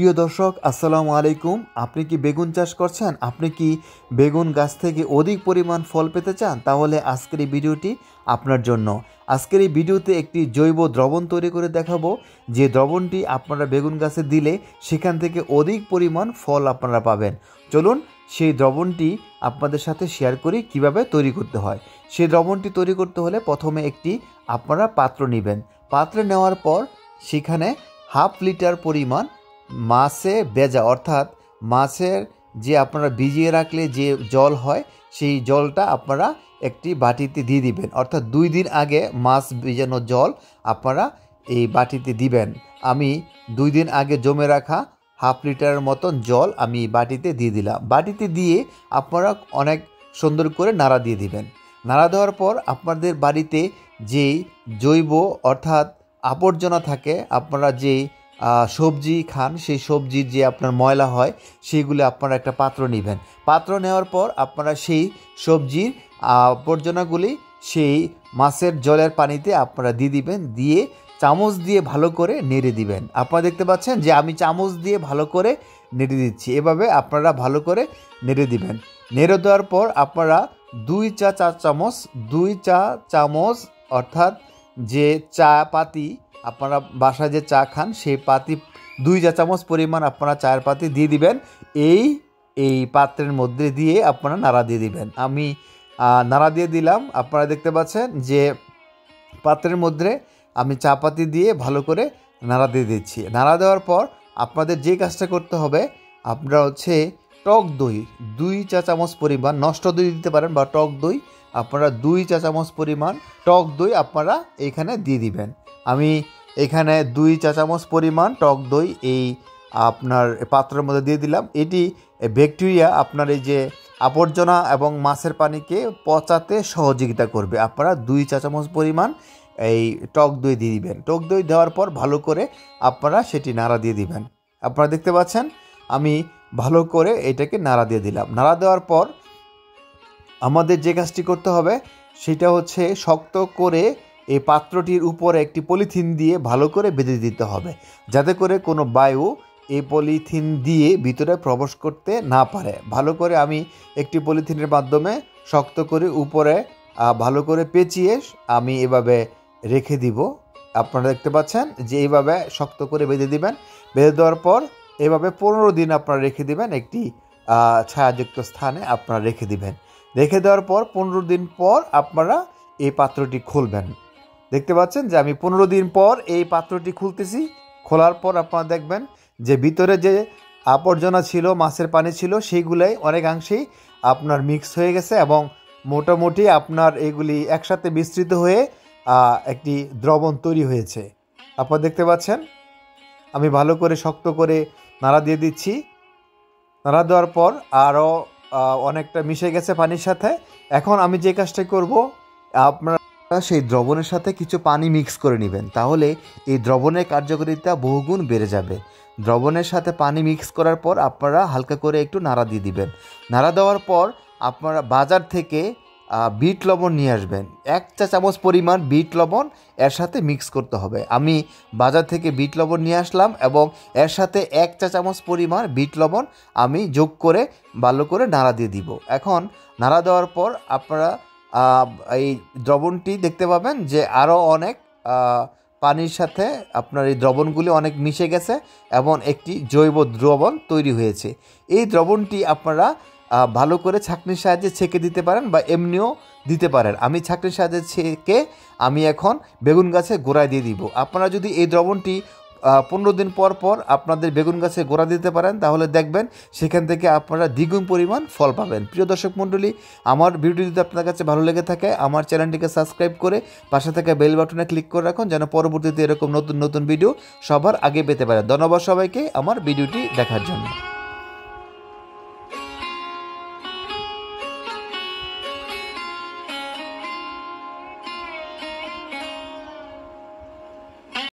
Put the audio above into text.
প্রিয় দর্শক আসসালামু আলাইকুম। আপনি কি বেগুন চাষ করছেন? আপনি কি বেগুন গাছ থেকে অধিক পরিমাণ ফল পেতে চান? তাহলে আজকের এই ভিডিওটি আপনার জন্য। আজকের এই ভিডিওতে একটি জৈব দ্রবণ তৈরি করে দেখাবো, যে দ্রবণটি আপনারা বেগুন গাছে দিলে সেখান থেকে অধিক পরিমাণ ফল আপনারা পাবেন। চলুন সেই দ্রবণটি আপনাদের সাথে শেয়ার করি কিভাবে তৈরি করতে হয়। সেই দ্রবণটি তৈরি করতে হলে প্রথমে একটি আপনারা পাত্র নেবেন। পাত্রে নেওয়ার পর সেখানে হাফ লিটার পরিমাণ মাছে ভেজা, অর্থাৎ মাছের যে আপনারা ভিজিয়ে রাখলে যে জল হয় সেই জলটা আপনারা একটি বাটিতে দিয়ে দিবেন, অর্থাৎ 2 দিন আগে মাছ ভিজানো জল আপনারা এই বাটিতে দিবেন। আমি 2 দিন আগে জমে রাখা হাফ লিটারের মতন জল আমি বাটিতে দিয়ে দিলাম। বাটিতে দিয়ে আপনারা অনেক সুন্দর করে নাড়া দিয়ে দিবেন। নাড়া দেওয়ার পর আপনাদের বাড়িতে যেই জৈব অর্থাৎ আবর্জনা থাকে, আপনারা যেই সবজি খান সেই সবজির যে আপনার ময়লা হয় সেইগুলো আপনারা একটা পাত্র নেবেন। পাত্র নেওয়ার পর আপনারা সেই সবজির আবর্জনাগুলি সেই মাছের জলের পানিতে আপনারা দিয়ে দিবেন। দিয়ে চামচ দিয়ে ভালো করে নেড়ে দিবেন। আপনারা দেখতে পাচ্ছেন যে আমি চামচ দিয়ে ভালো করে নেড়ে দিচ্ছি। এভাবে আপনারা ভালো করে নেড়ে দিবেন। নেড়ে দেওয়ার পর আপনারা 2 চা চামচ অর্থাৎ যে চা পাতি আপনারা বাসায় যে চা খান সেই পাতি 2 চা চামচ পরিমাণ আপনারা চায়ের পাতি দিয়ে দিবেন। এই পাত্রের মধ্যে দিয়ে আপনারা নাড়া দিয়ে দিবেন। আমি নাড়া দিয়ে দিলাম। আপনারা দেখতে পাচ্ছেন যে পাত্রের মধ্যে আমি চা পাতি দিয়ে ভালো করে নাড়া দিয়ে দিচ্ছি। নাড়া দেওয়ার পর আপনাদের যে কাজটা করতে হবে, আপনারা টক দই 2 চা চামচ পরিমাণ, নষ্ট দই দিতে পারেন বা টক দই আপনারা 2 চা চামচ পরিমাণ টক দই আপনারা এখানে দিয়ে দিবেন। আমি এখানে 2 চা চামচ পরিমাণ টক দই এই আপনার পাত্রের মধ্যে দিয়ে দিলাম। এটি ব্যাকটেরিয়া আপনার এই যে আবর্জনা এবং মাছের পানিকে পচাতে সহযোগিতা করবে। আপনারা 2 চা চামচ পরিমাণ এই টক দই দিয়ে দিবেন। টক দই দেওয়ার পর ভালো করে আপনারা সেটি নাড়া দিয়ে দিবেন। আপনারা দেখতে পাচ্ছেন আমি ভালো করে এটাকে নাড়া দিয়ে দিলাম। নাড়া দেওয়ার পর আমাদের যে কাজটি করতে হবে সেটা শক্ত করে এই পাত্রটির উপরে একটি পলিথিন দিয়ে ভালো করে বেঁধে দিতে হবে, যাতে করে কোনো বায়ু এই পলিথিন দিয়ে ভিতরে প্রবেশ করতে না পারে। ভালো করে আমি একটি পলিথিনের মাধ্যমে শক্ত করে উপরে ভালো করে পেঁচিয়ে আমি এভাবে রেখে দিব। আপনারা দেখতে পাচ্ছেন যে এইভাবে শক্ত করে বেঁধে দিবেন। বেঁধে দেওয়ার পর এভাবে 15 দিন আপনারা রেখে দিবেন। একটি ছায়াযুক্ত স্থানে আপনারা রেখে দিবেন। রেখে দেওয়ার পর 15 দিন পর আপনারা এই পাত্রটি খুলবেন। দেখতে পাচ্ছেন যে আমি 15 দিন পর এই পাত্রটি খুলতেছি। খোলার পর আপনারা দেখবেন যে ভিতরে যে আবর্জনা ছিল, মাছের পানি ছিল, সেইগুলাই অনেকাংশেই আপনার মিক্স হয়ে গেছে এবং মোটামুটি আপনার এগুলি একসাথে মিশ্রিত হয়ে একটি দ্রবণ তৈরি হয়েছে। আপনারা দেখতে পাচ্ছেন আমি ভালো করে শক্ত করে নাড়া দিয়ে দিচ্ছি। নাড়া দেওয়ার পর আরও অনেকটা মিশে গেছে পানির সাথে। এখন আমি যে কাজটা করব, আপনারা সেই দ্রবণের সাথে কিছু পানি মিক্স করে নেবেন, তাহলে এই দ্রবণের কার্যকারিতা বহুগুণ বেড়ে যাবে। দ্রবণের সাথে পানি মিক্স করার পর আপনারা হালকা করে একটু নাড়া দিয়ে দিবেন। নাড়া দেওয়ার পর আপনারা বাজার থেকে বিট লবণ নিয়ে আসবেন। 1 চা চামচ পরিমাণ বিট লবণ এর সাথে মিক্স করতে হবে। আমি বাজার থেকে বিট লবণ নিয়ে আসলাম এবং এর সাথে 1 চা চামচ পরিমাণ বিট লবণ আমি যোগ করে ভালো করে নাড়া দিয়ে দিব। এখন নাড়া দেওয়ার পর আপনারা এই দ্রবণটি দেখতে পাবেন যে আরও অনেক পানির সাথে আপনার এই দ্রবণগুলি অনেক মিশে গেছে এবং একটি জৈব দ্রবণ তৈরি হয়েছে। এই দ্রবণটি আপনারা ভালো করে ছাঁকনির সাহায্যে ছেঁকে দিতে পারেন বা এমনিও দিতে পারেন। আমি ছাঁকনির সাহায্যে ছেঁকে আমি এখন বেগুন গাছে গোড়ায় দিয়ে দিব। আপনারা যদি এই দ্রবণটি 15 দিন পর পর আপনাদের বেগুন গাছে গোড়া দিতে পারেন, তাহলে দেখবেন সেখান থেকে আপনারা দ্বিগুণ পরিমাণ ফল পাবেন। প্রিয় দর্শক মণ্ডলী, আমার ভিডিও যদি আপনার কাছে ভালো লেগে থাকে আমার চ্যানেলটিকে সাবস্ক্রাইব করে পাশে থাকা বেল বাটনে ক্লিক করে রাখুন, যেন পরবর্তীতে এরকম নতুন নতুন ভিডিও সবার আগে পেতে পারেন। ধন্যবাদ সবাইকে আমার ভিডিওটি দেখার জন্য।